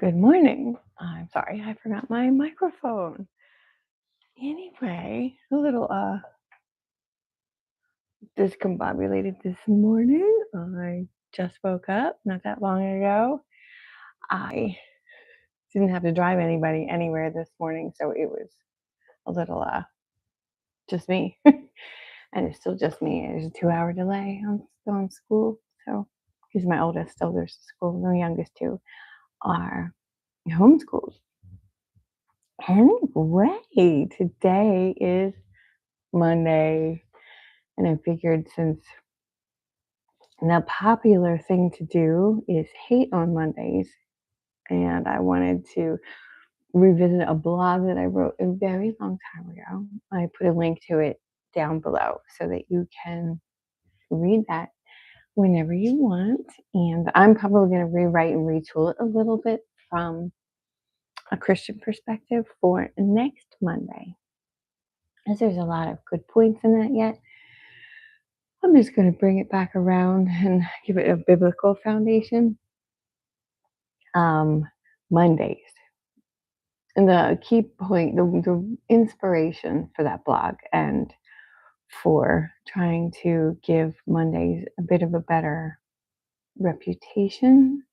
Good morning. I'm sorry, I forgot my microphone. Anyway, a little discombobulated this morning. I just woke up not that long ago. I didn't have to drive anybody anywhere this morning, so it was a little just me. And it's still just me. There's a 2 hour delay on school. So because my oldest still goes to school, the youngest two are homeschooled. Anyway, today is Monday, and I figured since the popular thing to do is hate on Mondays, and I wanted to revisit a blog that I wrote a very long time ago. I put a link to it down below so that you can read that whenever you want. And I'm probably going to rewrite and retool it a little bit from a Christian perspective for next Monday, as there's a lot of good points in that yet. I'm just going to bring it back around and give it a biblical foundation. Mondays. And the key point, the inspiration for that blog and for trying to give Mondays a bit of a better reputation,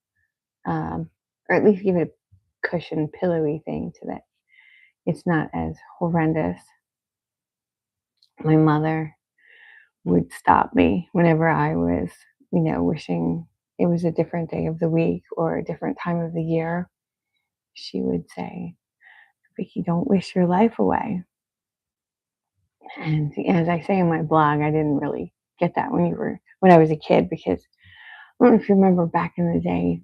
or at least give it a cushion, pillowy thing so that it's not as horrendous. My mother would stop me whenever I was, wishing it was a different day of the week or a different time of the year. She would say, Vicky, don't wish your life away. And as I say in my blog, I didn't really get that when I was a kid, because I don't know if you remember back in the day,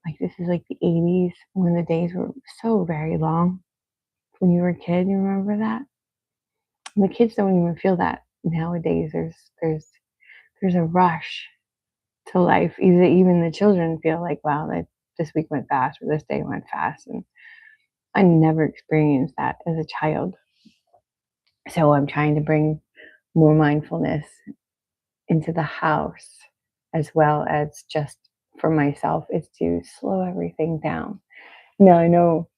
like this is like the 80s when the days were so very long. When you were a kid, you remember that? And the kids don't even feel that nowadays. There's a rush to life. Even the children feel like, wow, that this week went fast or this day went fast. And I never experienced that as a child. So I'm trying to bring more mindfulness into the house, as well as just for myself, is to slow everything down. Now I know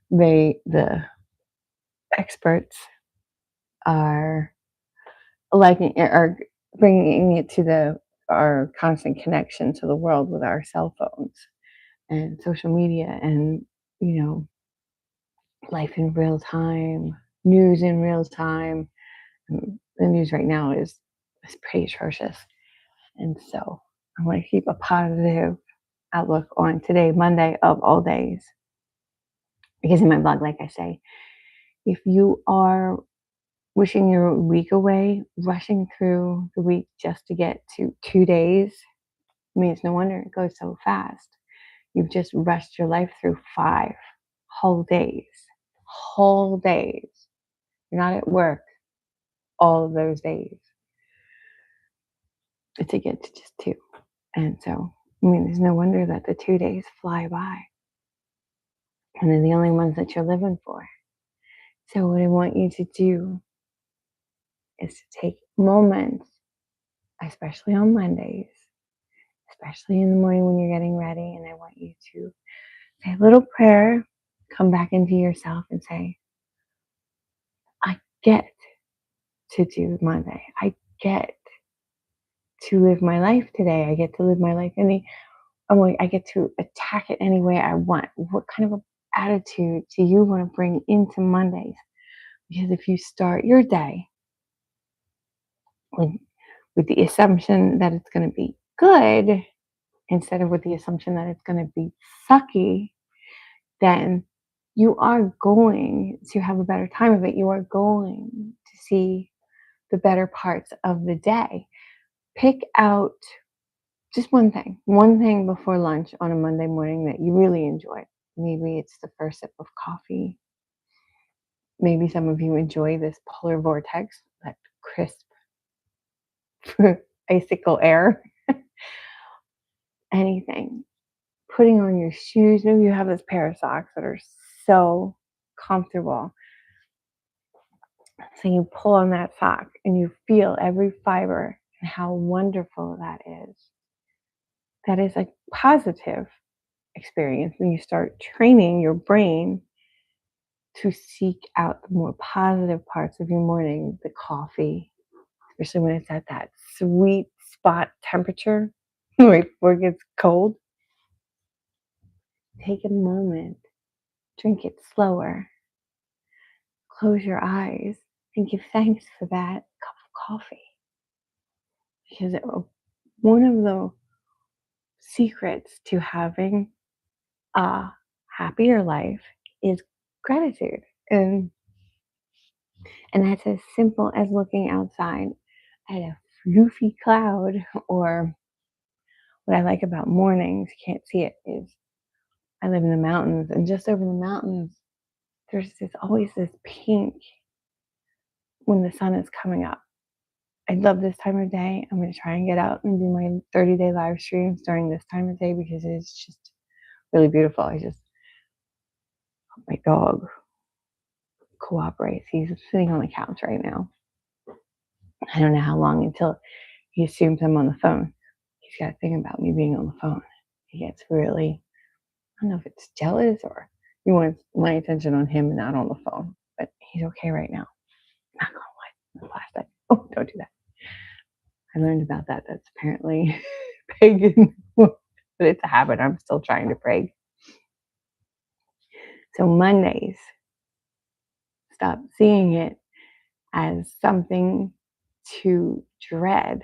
the experts are are bringing it to our constant connection to the world with our cell phones and social media, and life in real time, news in real time. The news right now is pretty atrocious. And so I want to keep a positive outlook on today, Monday of all days. Because in my blog, like I say, if you are wishing your week away, rushing through the week just to get to 2 days, no wonder it goes so fast. You've just rushed your life through 5 whole days. Whole days. You're not at work all of those days to get to just 2. And so, there's no wonder that the 2 days fly by. And they're the only ones that you're living for. So what I want you to do is to take moments, especially on Mondays, especially in the morning when you're getting ready, and I want you to say a little prayer, come back into yourself and say, I get to do Monday. I get to live my life today. I get to live my life I get to attack it any way I want. What kind of attitude do you want to bring into Mondays? Because if you start your day with the assumption that it's going to be good instead of with the assumption that it's going to be sucky, then you are going to have a better time of it. You are going to see the better parts of the day. Pick out just one thing before lunch on a Monday morning that you really enjoy. Maybe it's the first sip of coffee. Maybe some of you enjoy this polar vortex, that crisp icicle air. Anything. Putting on your shoes. Maybe you have this pair of socks that are so comfortable. So you pull on that sock and you feel every fiber and how wonderful that is. That is a positive experience when you start training your brain to seek out the more positive parts of your morning, the coffee, especially when it's at that sweet spot temperature right before it gets cold. Take a moment, drink it slower, close your eyes, and give thanks for that cup of coffee. Because one of the secrets to having a happier life is gratitude. And that's as simple as looking outside at a floofy cloud, or what I like about mornings, can't see it, is I live in the mountains, and just over the mountains, there's always this pink when the sun is coming up. I love this time of day. I'm going to try and get out and do my 30-day live streams during this time of day because it's just really beautiful. My dog cooperates. He's sitting on the couch right now. I don't know how long until he assumes I'm on the phone. He's got a thing about me being on the phone. He gets really, I don't know if it's jealous or he wants my attention on him and not on the phone. But he's okay right now. Not gonna lie. Plastic. Oh, don't do that. I learned about that. That's apparently pagan, but it's a habit I'm still trying to break. So Mondays, stop seeing it as something to dread.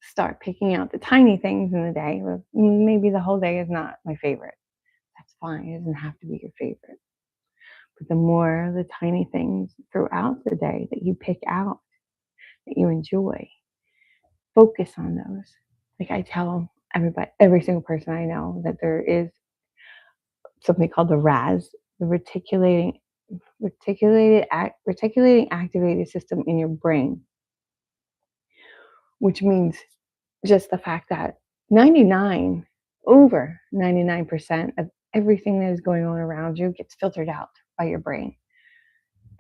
Start picking out the tiny things in the day. Maybe the whole day is not my favorite. That's fine. It doesn't have to be your favorite. But the more the tiny things throughout the day that you pick out, that you enjoy, focus on those. Like I tell everybody, every single person I know, that there is something called the RAS, the reticulating activated system in your brain, which means just the fact that 99 over 99% of everything that is going on around you gets filtered out by your brain.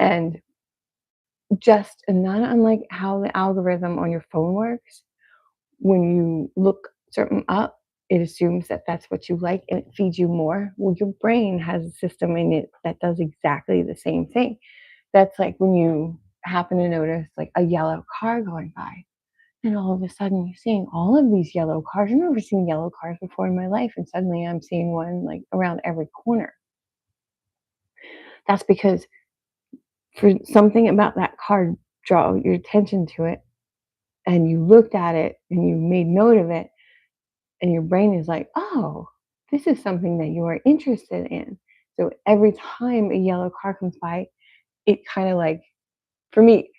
And just not unlike how the algorithm on your phone works, when you look something up, it assumes that that's what you like and it feeds you more. Well, your brain has a system in it that does exactly the same thing. That's like when you happen to notice like a yellow car going by, and all of a sudden you're seeing all of these yellow cars. I've never seen yellow cars before in my life, and suddenly I'm seeing one like around every corner. That's because for something about that car draw your attention to it, and you looked at it and you made note of it, and your brain is like, oh, this is something that you are interested in. So every time a yellow car comes by, it kind of like, for me,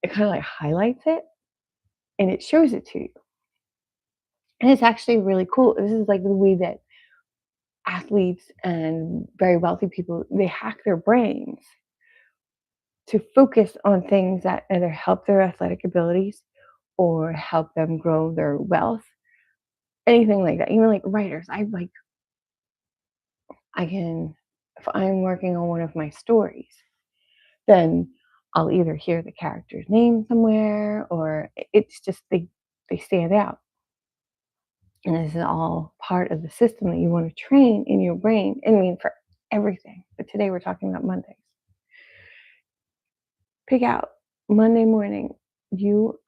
it kind of like highlights it and it shows it to you. And it's actually really cool. This is like the way that athletes and very wealthy people, they hack their brains to focus on things that either help their athletic abilities or help them grow their wealth, anything like that. Even like writers, I can, if I'm working on one of my stories, then I'll either hear the character's name somewhere or it's just they stand out. And this is all part of the system that you want to train in your brain. I mean, for everything. But today we're talking about Mondays. Pick out Monday morning. You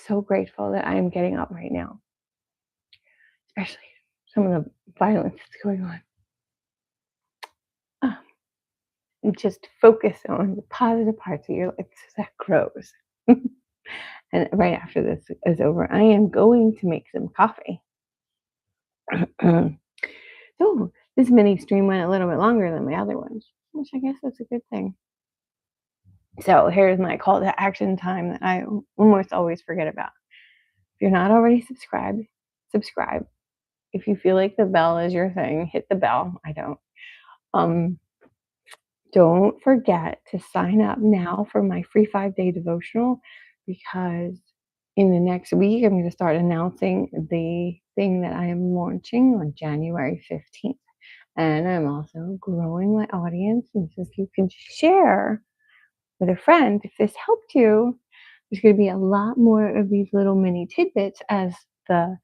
so grateful that I am getting up right now, especially some of the violence that's going on. And just focus on the positive parts of your life that grows. And right after this is over, I am going to make some coffee. So this mini stream went a little bit longer than my other ones, which I guess is a good thing. So here's my call to action time that I almost always forget about. If you're not already subscribed, subscribe. If you feel like the bell is your thing, hit the bell. I don't. Don't forget to sign up now for my free 5-day devotional, because in the next week, I'm going to start announcing the thing that I am launching on January 15th. And I'm also growing my audience. And so if you can share with a friend, if this helped you, there's going to be a lot more of these little mini tidbits as the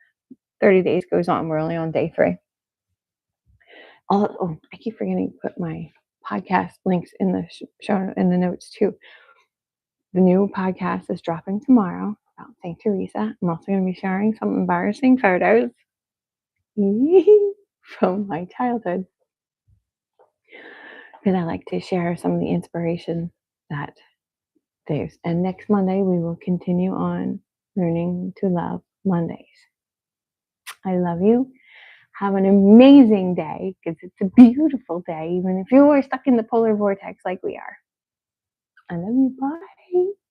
30 days goes on. We're only on day 3. Oh, I keep forgetting to put my podcast links in the show in the notes too. The new podcast is dropping tomorrow about St. Teresa. I'm also going to be sharing some embarrassing photos from my childhood because I like to share some of the inspiration that there's. And next Monday, we will continue on learning to love Mondays. I love you. Have an amazing day because it's a beautiful day, even if you are stuck in the polar vortex like we are. I love you. Bye.